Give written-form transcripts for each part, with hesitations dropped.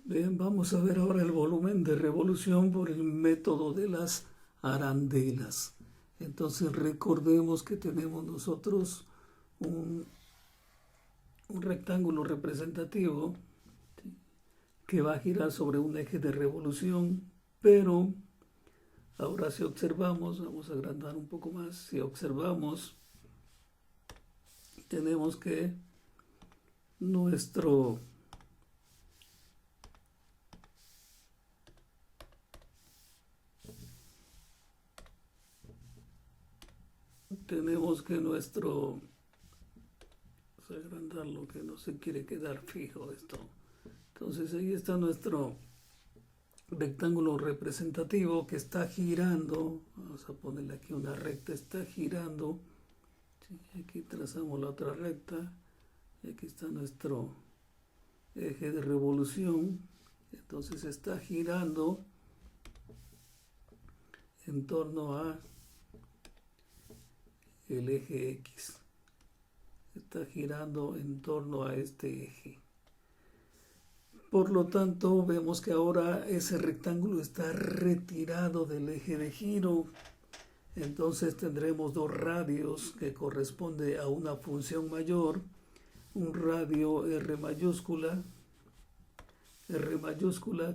Bien, vamos a ver ahora el volumen de revolución por el método de las arandelas. Entonces recordemos que tenemos nosotros un, un rectángulo representativo que va a girar sobre un eje de revolución, pero ahora si observamos, vamos a agrandar un poco más, si observamos, tenemos que nuestro tenemos que nuestro vamos a agrandarlo que no se quiere quedar fijo esto. Entonces ahí está nuestro rectángulo representativo que está girando. Vamos a ponerle aquí una recta, está girando. Sí, aquí trazamos la otra recta. Y aquí está nuestro eje de revolución. Entonces está girando en torno a el eje X. Está girando en torno a este eje. Por lo tanto, vemos que ahora ese rectángulo está retirado del eje de giro. Entonces tendremos dos radios que corresponde a una función mayor, un radio R mayúscula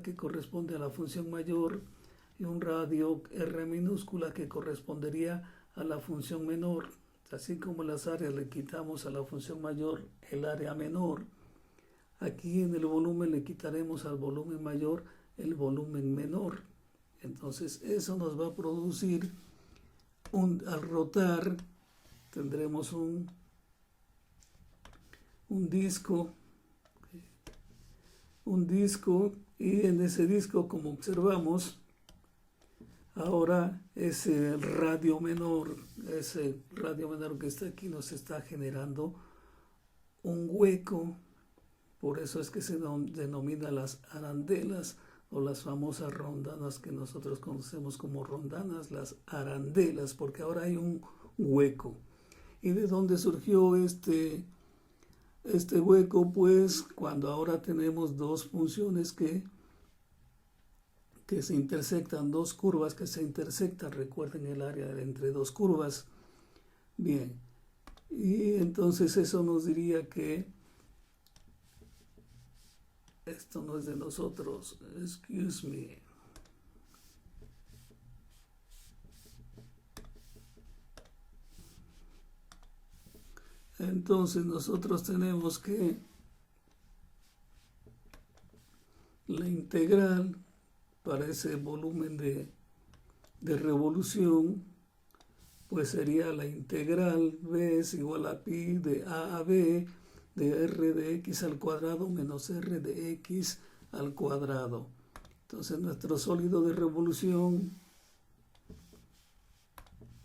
que corresponde a la función mayor y un radio R minúscula que correspondería a la función menor. Así como las áreas le quitamos a la función mayor el área menor, aquí en el volumen le quitaremos al volumen mayor el volumen menor. Entonces eso nos va a producir al rotar tendremos un disco y en ese disco, como observamos, ahora ese radio menor que está aquí nos está generando un hueco. Por eso es que se denomina las arandelas o las famosas rondanas que nosotros conocemos como rondanas, las arandelas, porque ahora hay un hueco. ¿Y de dónde surgió este hueco? Pues cuando ahora tenemos dos funciones que se intersectan, dos curvas que se intersectan, recuerden el área entre dos curvas. Bien, y entonces eso nos diría que esto no es de nosotros, excuse me. Entonces nosotros tenemos que la integral para ese volumen de revolución, pues sería la integral b es igual a pi de a b de r de x al cuadrado menos r de x al cuadrado. Entonces nuestro sólido de revolución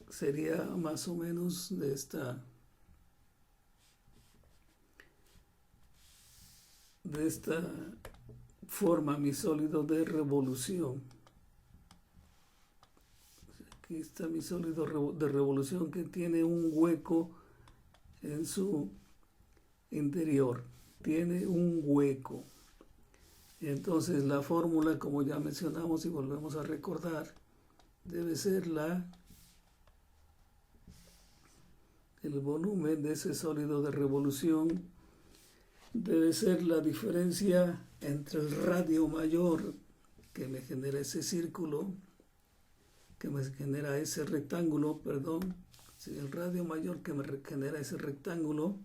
sería más o menos de esta forma, mi sólido de revolución. Aquí está mi sólido de revolución que tiene un hueco en su interior. Tiene un hueco. Entonces la fórmula, como ya mencionamos y volvemos a recordar, debe ser el volumen de ese sólido de revolución debe ser la diferencia entre el radio mayor que me genera ese círculo, que me genera ese rectángulo, perdón, el radio mayor que me genera ese rectángulo,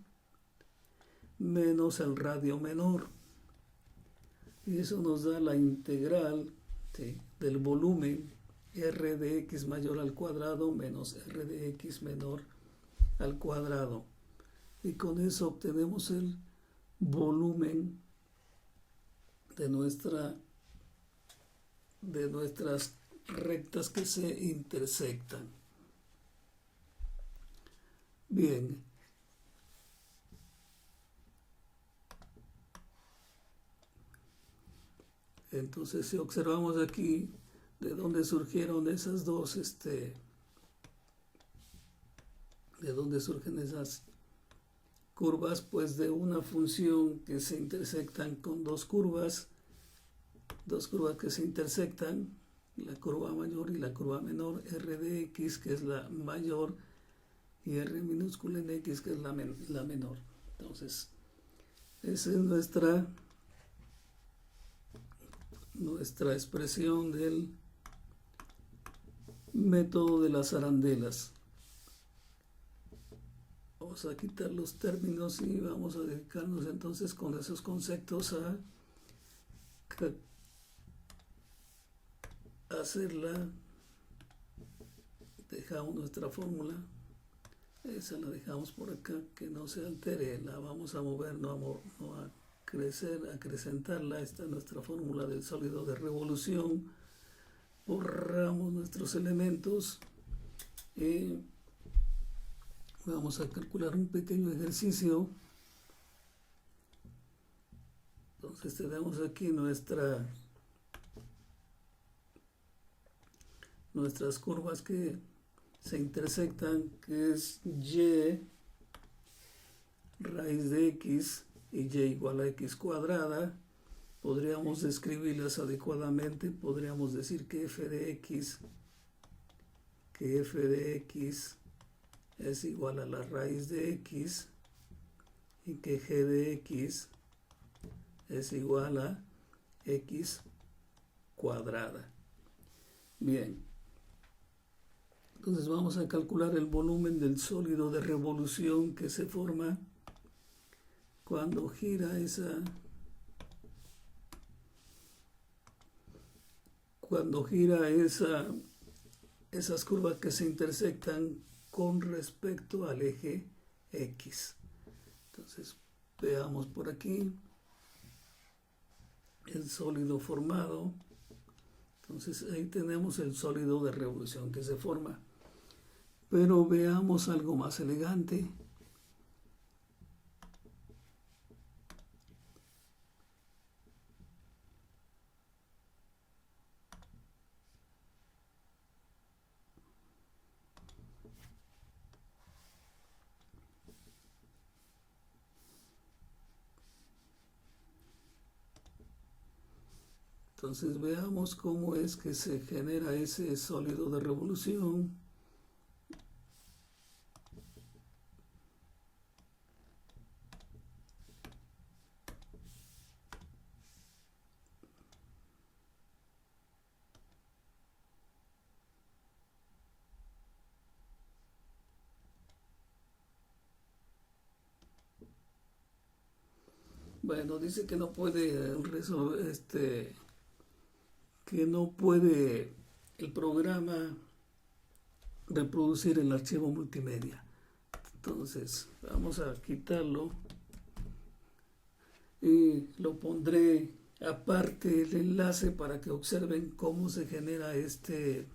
menos el radio menor. Y eso nos da la integral, ¿sí?, del volumen r de x mayor al cuadrado menos r de x menor al cuadrado. Y con eso obtenemos el volumen de nuestras rectas que se intersectan. Bien. Entonces, si observamos aquí de dónde surgieron esas dos, de dónde surgen esas curvas, pues de una función que se intersectan con dos curvas dos curvas que se intersectan, la curva mayor y la curva menor, R de X, que es la mayor, y R minúscula en X, que es la menor. Entonces, esa es nuestra expresión del método de las arandelas. Vamos a quitar los términos y vamos a dedicarnos entonces con esos conceptos a hacerla. Dejamos nuestra fórmula, esa la dejamos por acá, que no se altere, la vamos a mover, no a crecer, a acrecentarla. Esta es nuestra fórmula del sólido de revolución. Borramos nuestros elementos y vamos a calcular un pequeño ejercicio. Entonces tenemos aquí nuestras curvas que se intersectan, que es y raíz de x y y igual a x cuadrada. Podríamos escribirlas adecuadamente. Podríamos decir que f de x es igual a la raíz de x y que g de x es igual a x cuadrada. Bien, entonces vamos a calcular el volumen del sólido de revolución que se forma cuando gira esas curvas que se intersectan con respecto al eje X. Entonces veamos por aquí el sólido formado. Entonces ahí tenemos el sólido de revolución que se forma. Pero veamos algo más elegante. Entonces veamos cómo es que se genera ese sólido de revolución. Bueno, dice que no puede resolver que no puede el programa reproducir el archivo multimedia. Entonces vamos a quitarlo y lo pondré aparte el enlace para que observen cómo se genera este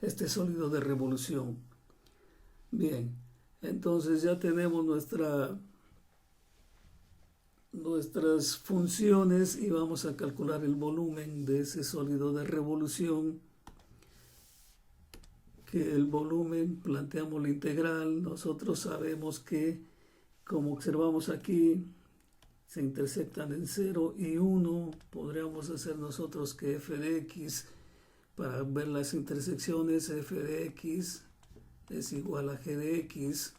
sólido de revolución. Bien, entonces ya tenemos nuestras funciones y vamos a calcular el volumen de ese sólido de revolución. Que el volumen, planteamos la integral. Nosotros sabemos que, como observamos aquí, se intersectan en 0 y 1. Podríamos hacer nosotros que f de x, para ver las intersecciones, f de x es igual a g de x.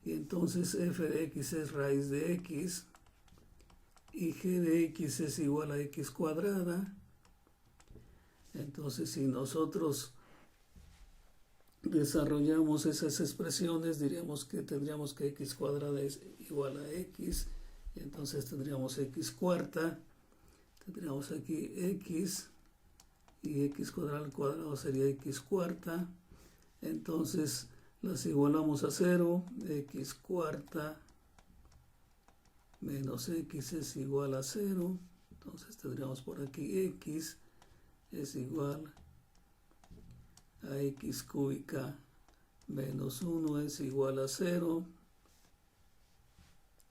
Y entonces f de x es raíz de x y g de x es igual a x cuadrada. Entonces, si nosotros desarrollamos esas expresiones, diríamos que tendríamos que x cuadrada es igual a x, y entonces tendríamos x cuarta, tendríamos aquí x, y x cuadrada al cuadrado sería x cuarta. Entonces las igualamos a 0, x cuarta menos x es igual a 0. Entonces tendríamos por aquí x es igual a x cúbica menos 1 es igual a 0.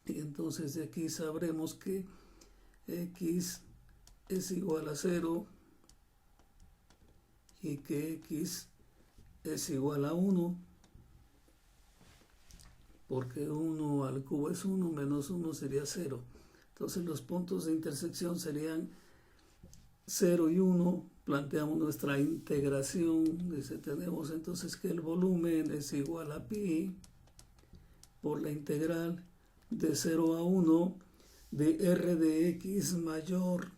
Y entonces de aquí sabremos que x es igual a 0 y que x es igual a 1, porque 1 al cubo es 1, menos 1 sería 0. Entonces los puntos de intersección serían 0 y 1. Planteamos nuestra integración. Dice, tenemos entonces que el volumen es igual a pi por la integral de 0 a 1 de r de x mayor,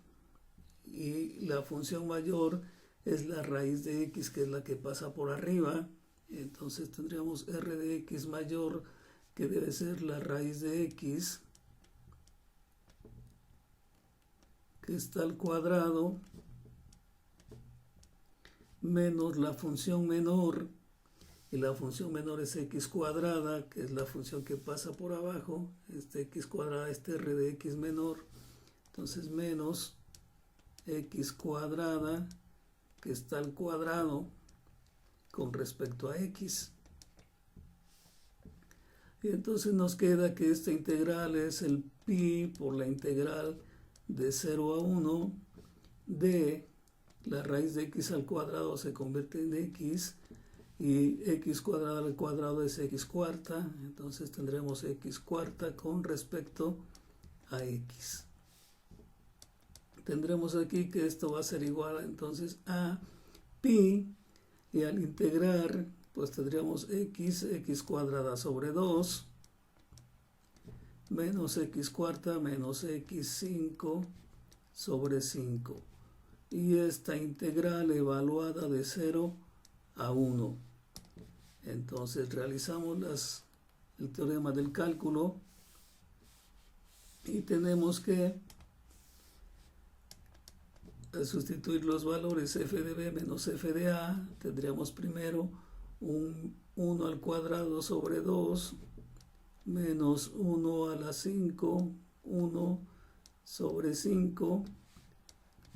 y la función mayor es la raíz de x, que es la que pasa por arriba. Entonces tendríamos r de x mayor, que debe ser la raíz de x, que está al cuadrado, menos la función menor, y la función menor es x cuadrada, que es la función que pasa por abajo, este x cuadrada, este r de x menor, entonces menos x cuadrada, que está al cuadrado con respecto a x. Y entonces nos queda que esta integral es el pi por la integral de 0 a 1 de la raíz de x al cuadrado se convierte en x, y x cuadrada al cuadrado es x cuarta, entonces tendremos x cuarta con respecto a x. Tendremos aquí que esto va a ser igual entonces a pi, y al integrar pues tendríamos x cuadrada sobre 2 menos x cuarta menos x5 sobre 5, y esta integral evaluada de 0 a 1. Entonces realizamos el teorema del cálculo y tenemos que sustituir los valores f de b menos f de a. Tendríamos primero un 1 al cuadrado sobre 2 menos 1 a la 5, 1 sobre 5,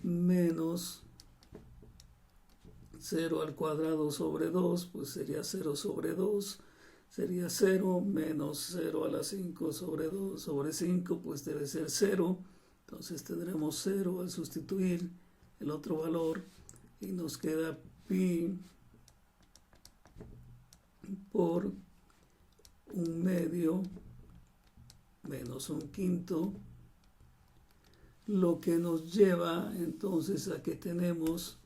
menos 0 al cuadrado sobre 2, pues sería 0 sobre 2, sería 0, menos 0 a la 5 sobre 2 sobre 5, pues debe ser 0. Entonces tendremos 0 al sustituir el otro valor, y nos queda pi por 1/2 menos 1/5, lo que nos lleva entonces a que tenemos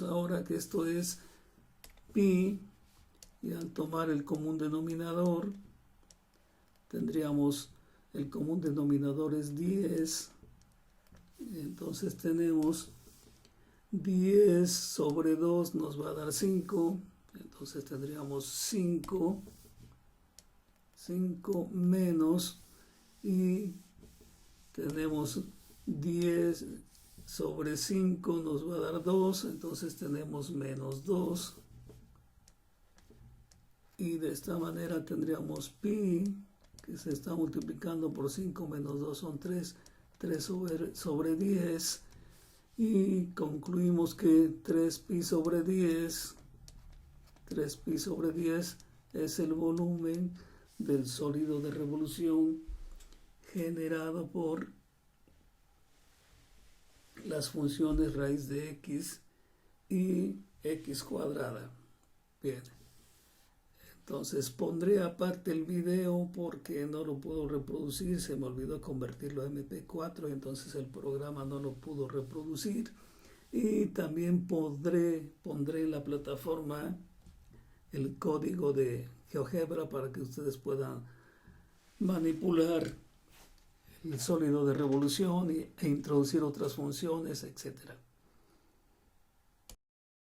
ahora que esto es pi, y al tomar el común denominador tendríamos el común denominador es 10, entonces tenemos 10 sobre 2 nos va a dar 5, entonces tendríamos 5 menos, y tenemos 10 sobre 5 nos va a dar 2, entonces tenemos menos 2, y de esta manera tendríamos pi, que se está multiplicando por 5 menos 2 son 3 sobre 10, y concluimos que 3pi sobre 10 es el volumen del sólido de revolución generado por las funciones raíz de x y x cuadrada. Bien, entonces pondré aparte el video porque no lo puedo reproducir, se me olvidó convertirlo a MP4, entonces el programa no lo pudo reproducir, y también pondré en la plataforma el código de GeoGebra para que ustedes puedan manipular el sólido de revolución e introducir otras funciones, etcétera.